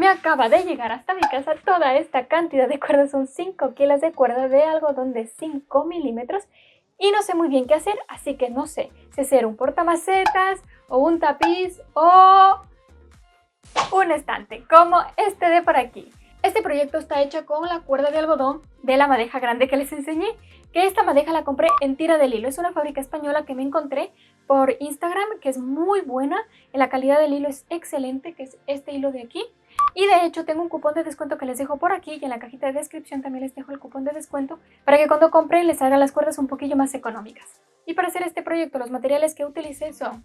Me acaba de llegar hasta mi casa toda esta cantidad de cuerdas, son 5 kilos de cuerda de algodón de 5 milímetros y no sé muy bien qué hacer, así que no sé si hacer un portamacetas o un tapiz o un estante como este de por aquí. Este proyecto está hecho con la cuerda de algodón de la madeja grande que les enseñé, que esta madeja la compré en Tira del Hilo. Es una fábrica española que me encontré por Instagram, que es muy buena, la calidad del hilo es excelente, que es este hilo de aquí. Y de hecho tengo un cupón de descuento que les dejo por aquí y en la cajita de descripción también les dejo el cupón de descuento para que cuando compren les salgan las cuerdas un poquillo más económicas. Y para hacer este proyecto los materiales que utilicé son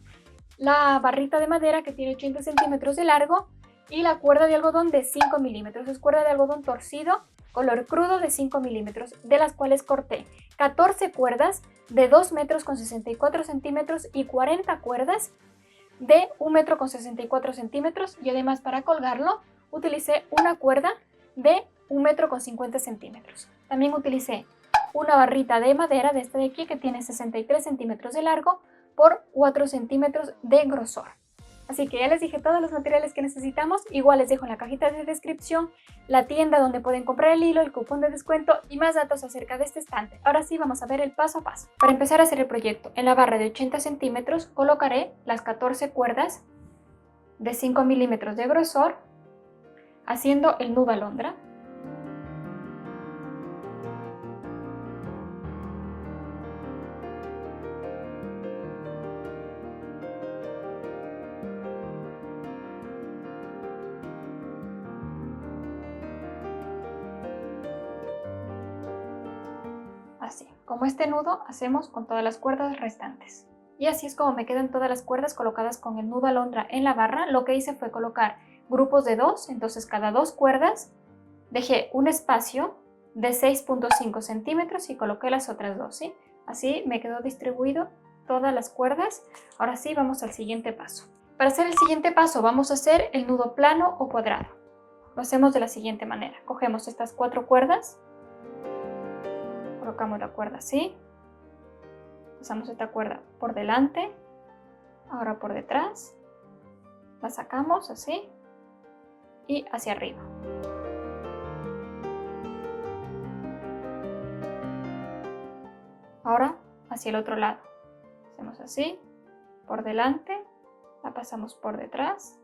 la barrita de madera que tiene 80 centímetros de largo y la cuerda de algodón de 5 milímetros. Es cuerda de algodón torcido, color crudo de 5 milímetros, de las cuales corté 14 cuerdas de 2 metros con 64 centímetros y 40 cuerdas de 1 metro con 64 centímetros y además para colgarlo utilicé una cuerda de 1 metro con 50 centímetros. También utilicé una barrita de madera de esta de aquí que tiene 63 centímetros de largo por 4 centímetros de grosor. Así que ya les dije todos los materiales que necesitamos, igual les dejo en la cajita de descripción la tienda donde pueden comprar el hilo, el cupón de descuento y más datos acerca de este estante. Ahora sí vamos a ver el paso a paso. Para empezar a hacer el proyecto, en la barra de 80 centímetros colocaré las 14 cuerdas de 5 milímetros de grosor, haciendo el nudo alondra. Así, como este nudo hacemos con todas las cuerdas restantes. Y así es como me quedan todas las cuerdas colocadas con el nudo alondra en la barra. Lo que hice fue colocar grupos de 2, entonces cada 2 cuerdas dejé un espacio de 6.5 centímetros y coloqué las otras 2, ¿sí? Así me quedó distribuido todas las cuerdas. Ahora sí vamos al siguiente paso. Para hacer el siguiente paso vamos a hacer el nudo plano o cuadrado. Lo hacemos de la siguiente manera. Cogemos estas 4 cuerdas, colocamos la cuerda así, pasamos esta cuerda por delante, ahora por detrás, la sacamos así y hacia arriba. Ahora hacia el otro lado, hacemos así, por delante, la pasamos por detrás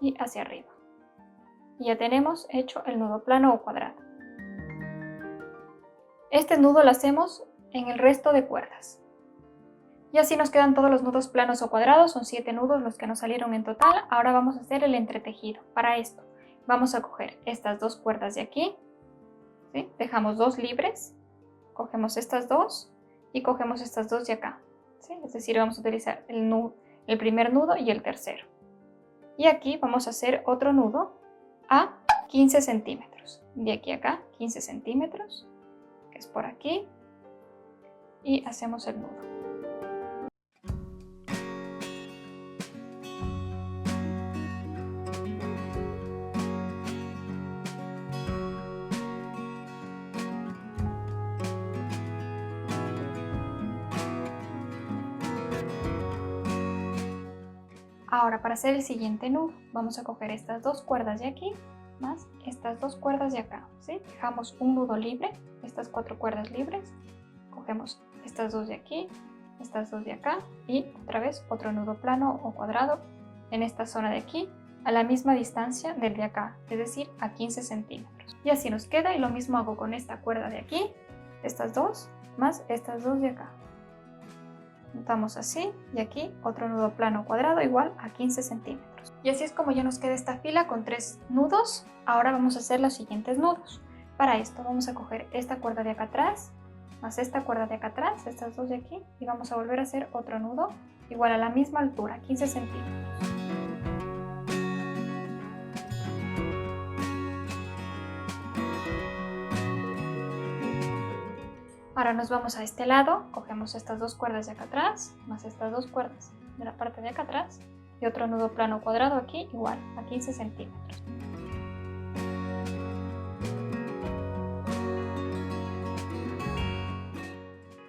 y hacia arriba. Y ya tenemos hecho el nudo plano o cuadrado. Este nudo lo hacemos en el resto de cuerdas. Y así nos quedan todos los nudos planos o cuadrados, son 7 nudos los que nos salieron en total. Ahora vamos a hacer el entretejido. Para esto vamos a coger estas 2 cuerdas de aquí, ¿sí? Dejamos 2 libres, cogemos estas 2 y cogemos estas 2 de acá, ¿sí? Es decir, vamos a utilizar el primer nudo y el tercero. Y aquí vamos a hacer otro nudo a 15 centímetros. De aquí a acá, 15 centímetros. Es por aquí y hacemos el nudo. Ahora para hacer el siguiente nudo vamos a coger estas 2 cuerdas de aquí más estas 2 cuerdas de acá, ¿sí? Dejamos un nudo libre, estas 4 cuerdas libres, cogemos estas 2 de aquí, estas 2 de acá y otra vez otro nudo plano o cuadrado en esta zona de aquí a la misma distancia del de acá, es decir, a 15 centímetros. Y así nos queda y lo mismo hago con esta cuerda de aquí, estas 2 más estas 2 de acá. Juntamos así y aquí otro nudo plano o cuadrado igual a 15 centímetros. Y así es como ya nos queda esta fila con 3 nudos. Ahora vamos a hacer los siguientes nudos. Para esto vamos a coger esta cuerda de acá atrás, más esta cuerda de acá atrás, estas 2 de aquí, y vamos a volver a hacer otro nudo igual a la misma altura, 15 centímetros. Ahora nos vamos a este lado, cogemos estas 2 cuerdas de acá atrás, más estas 2 cuerdas de la parte de acá atrás y otro nudo plano cuadrado aquí igual a 15 centímetros.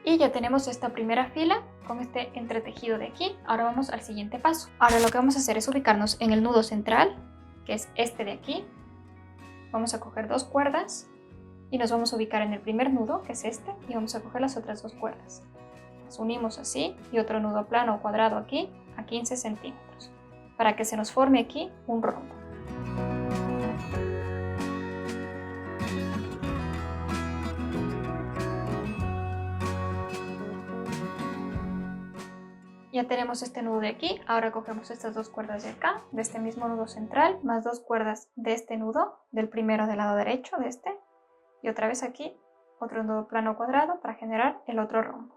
Y ya tenemos esta primera fila con este entretejido de aquí. Ahora vamos al siguiente paso. Ahora lo que vamos a hacer es ubicarnos en el nudo central que es este de aquí. Vamos a coger 2 cuerdas y nos vamos a ubicar en el primer nudo, que es este, y vamos a coger las otras 2 cuerdas. Las unimos así y otro nudo plano o cuadrado aquí a 15 centímetros para que se nos forme aquí un rombo. Ya tenemos este nudo de aquí, ahora cogemos estas 2 cuerdas de acá, de este mismo nudo central, más 2 cuerdas de este nudo, del primero del lado derecho de este, y otra vez aquí otro nudo plano o cuadrado para generar el otro rombo,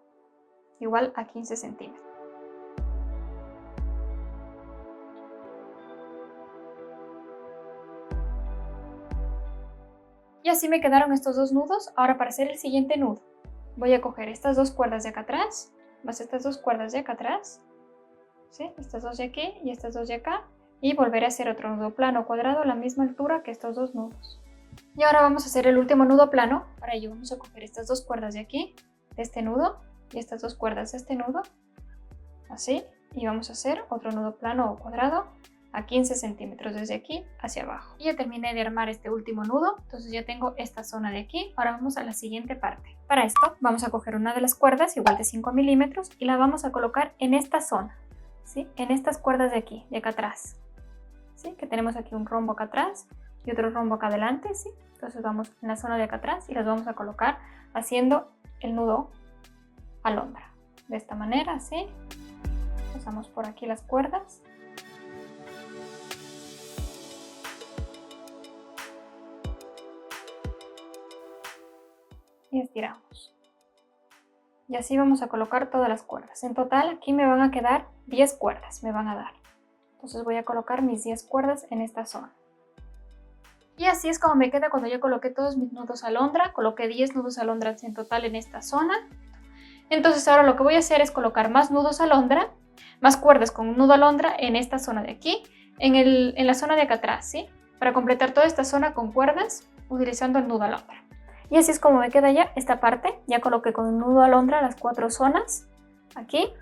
igual a 15 centímetros. Y así me quedaron estos 2 nudos. Ahora para hacer el siguiente nudo, voy a coger estas 2 cuerdas de acá atrás, más estas 2 cuerdas de acá atrás, ¿sí? Estas 2 de aquí y estas 2 de acá, y volver a hacer otro nudo plano o cuadrado a la misma altura que estos 2 nudos. Y ahora vamos a hacer el último nudo plano. Para ello vamos a coger estas 2 cuerdas de aquí, de este nudo, y estas 2 cuerdas de este nudo, así, y vamos a hacer otro nudo plano o cuadrado a 15 centímetros desde aquí hacia abajo. Y ya terminé de armar este último nudo, entonces ya tengo esta zona de aquí. Ahora vamos a la siguiente parte. Para esto vamos a coger una de las cuerdas igual de 5 milímetros y la vamos a colocar en esta zona, ¿sí? En estas cuerdas de aquí, de acá atrás, ¿sí? Que tenemos aquí un rombo acá atrás y otro rombo acá adelante, ¿sí? Entonces vamos en la zona de acá atrás y las vamos a colocar haciendo el nudo alondra. De esta manera, ¿sí? Pasamos por aquí las cuerdas. Y estiramos. Y así vamos a colocar todas las cuerdas. En total aquí me van a quedar 10 cuerdas, me van a dar. Entonces voy a colocar mis 10 cuerdas en esta zona. Y así es como me queda cuando ya coloqué todos mis nudos alondra. Coloqué 10 nudos alondra en total en esta zona. Entonces ahora lo que voy a hacer es colocar más nudos alondra, más cuerdas con un nudo alondra en esta zona de aquí, en la zona de acá atrás, ¿sí? Para completar toda esta zona con cuerdas utilizando el nudo alondra. Y así es como me queda ya esta parte. Ya coloqué con un nudo alondra las 4 zonas aquí.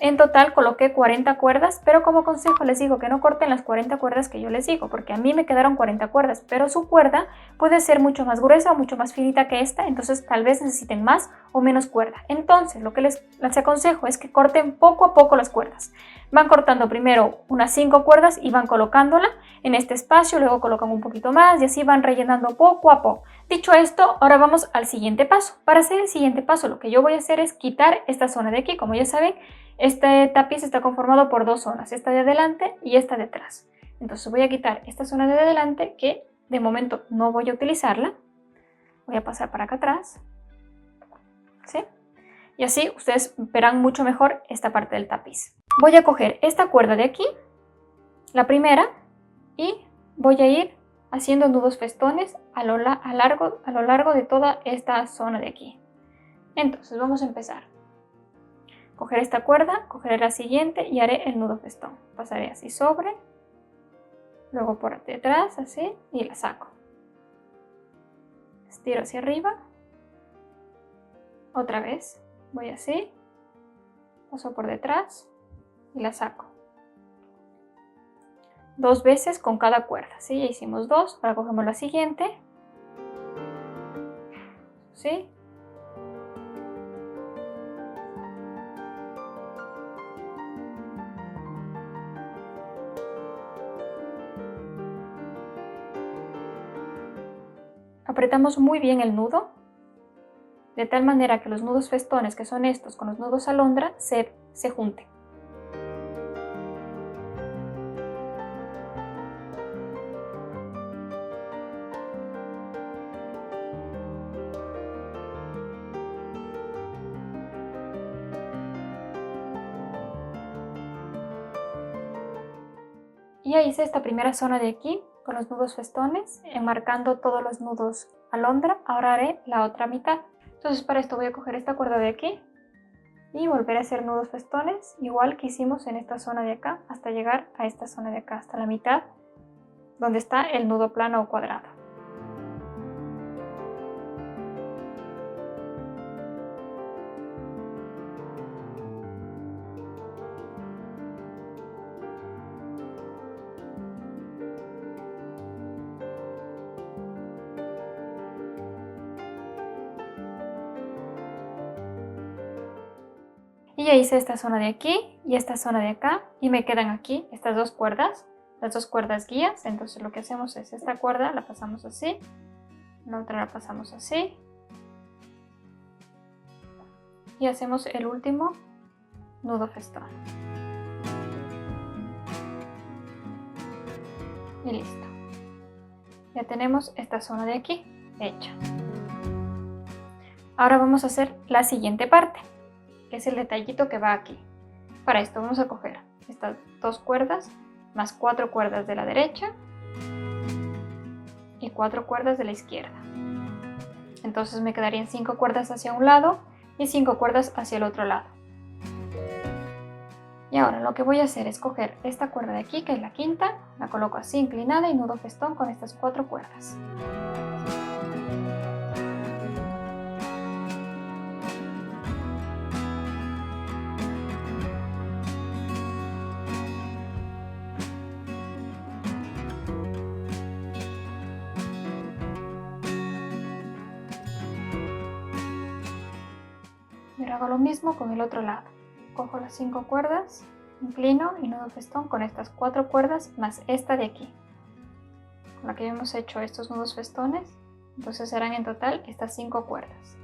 En total coloqué 40 cuerdas, pero como consejo les digo que no corten las 40 cuerdas que yo les digo, porque a mí me quedaron 40 cuerdas, pero su cuerda puede ser mucho más gruesa o mucho más finita que esta, entonces tal vez necesiten más o menos cuerda. Entonces lo que les aconsejo es que corten poco a poco las cuerdas. Van cortando primero unas 5 cuerdas y van colocándola en este espacio, luego colocan un poquito más y así van rellenando poco a poco. Dicho esto, ahora vamos al siguiente paso. Para hacer el siguiente paso lo que yo voy a hacer es quitar esta zona de aquí. Como ya saben, este tapiz está conformado por 2 zonas, esta de adelante y esta de atrás. Entonces voy a quitar esta zona de adelante que de momento no voy a utilizarla. Voy a pasar para acá atrás, ¿sí? Y así ustedes verán mucho mejor esta parte del tapiz. Voy a coger esta cuerda de aquí, la primera, y voy a ir haciendo nudos festones a lo largo de toda esta zona de aquí. Entonces vamos a empezar. Coger esta cuerda, cogeré la siguiente y haré el nudo festón. Pasaré así sobre, luego por detrás, así, y la saco. Estiro hacia arriba. Otra vez, voy así, paso por detrás y la saco. 2 veces con cada cuerda, ¿sí? Ya hicimos 2, ahora cogemos la siguiente. ¿Sí? Apretamos muy bien el nudo, de tal manera que los nudos festones, que son estos, con los nudos alondra, se junten. Y ya hice esta primera zona de aquí con los nudos festones, enmarcando todos los nudos alondra. Ahora haré la otra mitad. Entonces para esto voy a coger esta cuerda de aquí y volver a hacer nudos festones, igual que hicimos en esta zona de acá, hasta llegar a esta zona de acá, hasta la mitad, donde está el nudo plano o cuadrado. ya hice esta zona de aquí y esta zona de acá y me quedan aquí estas dos cuerdas, las dos cuerdas guías. Entonces lo que hacemos es esta cuerda la pasamos así, la otra la pasamos así y hacemos el último nudo festón. Y listo. Ya tenemos esta zona de aquí hecha. Ahora vamos a hacer la siguiente parte, que es el detallito que va aquí. Para esto vamos a coger estas dos cuerdas más 4 cuerdas de la derecha y 4 cuerdas de la izquierda. Entonces me quedarían 5 cuerdas hacia un lado y 5 cuerdas hacia el otro lado. Y ahora lo que voy a hacer es coger esta cuerda de aquí, que es la quinta, la coloco así inclinada y nudo festón con estas 4 cuerdas. Y ahora hago lo mismo con el otro lado. Cojo las 5 cuerdas, inclino y nudo festón con estas 4 cuerdas más esta de aquí, con la que hemos hecho estos nudos festones. Entonces serán en total estas 5 cuerdas.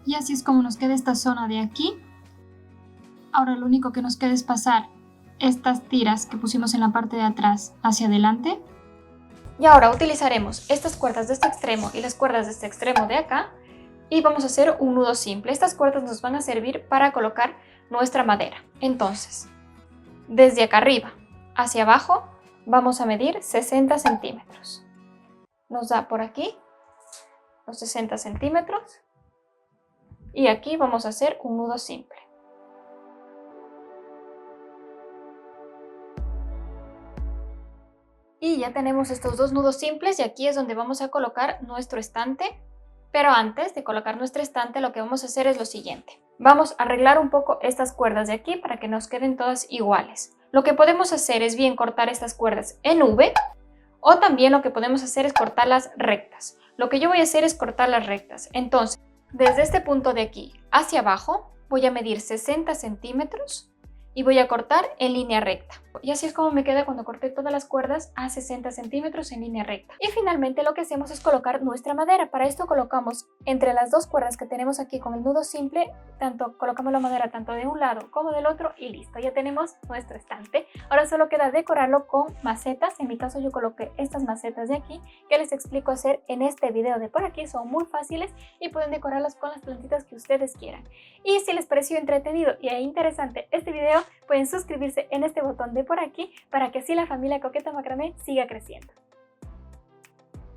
Y así es como nos queda esta zona de aquí. Ahora lo único que nos queda es pasar estas tiras que pusimos en la parte de atrás hacia adelante. Y ahora utilizaremos estas cuerdas de este extremo y las cuerdas de este extremo de acá y vamos a hacer un nudo simple. Estas cuerdas nos van a servir para colocar nuestra madera. Entonces, desde acá arriba hacia abajo vamos a medir 60 centímetros. Nos da por aquí los 60 centímetros y aquí vamos a hacer un nudo simple. Y ya tenemos estos dos nudos simples y aquí es donde vamos a colocar nuestro estante. Pero antes de colocar nuestro estante lo que vamos a hacer es lo siguiente. Vamos a arreglar un poco estas cuerdas de aquí para que nos queden todas iguales. Lo que podemos hacer es bien cortar estas cuerdas en V o también lo que podemos hacer es cortarlas rectas. Lo que yo voy a hacer es cortarlas rectas. Entonces, desde este punto de aquí hacia abajo voy a medir 60 centímetros y voy a cortar en línea recta. Y así es como me queda cuando corté todas las cuerdas a 60 centímetros en línea recta. Y finalmente lo que hacemos es colocar nuestra madera. Para esto colocamos entre las dos cuerdas que tenemos aquí con el nudo simple, colocamos la madera tanto de un lado como del otro y listo, ya tenemos nuestro estante. Ahora solo queda decorarlo con macetas. En mi caso yo coloqué estas macetas de aquí que les explico hacer en este video de por aquí. Son muy fáciles y pueden decorarlas con las plantitas que ustedes quieran. Y si les pareció entretenido y interesante este video, pueden suscribirse en este botón de por aquí para que así la familia Coqueta Macramé siga creciendo.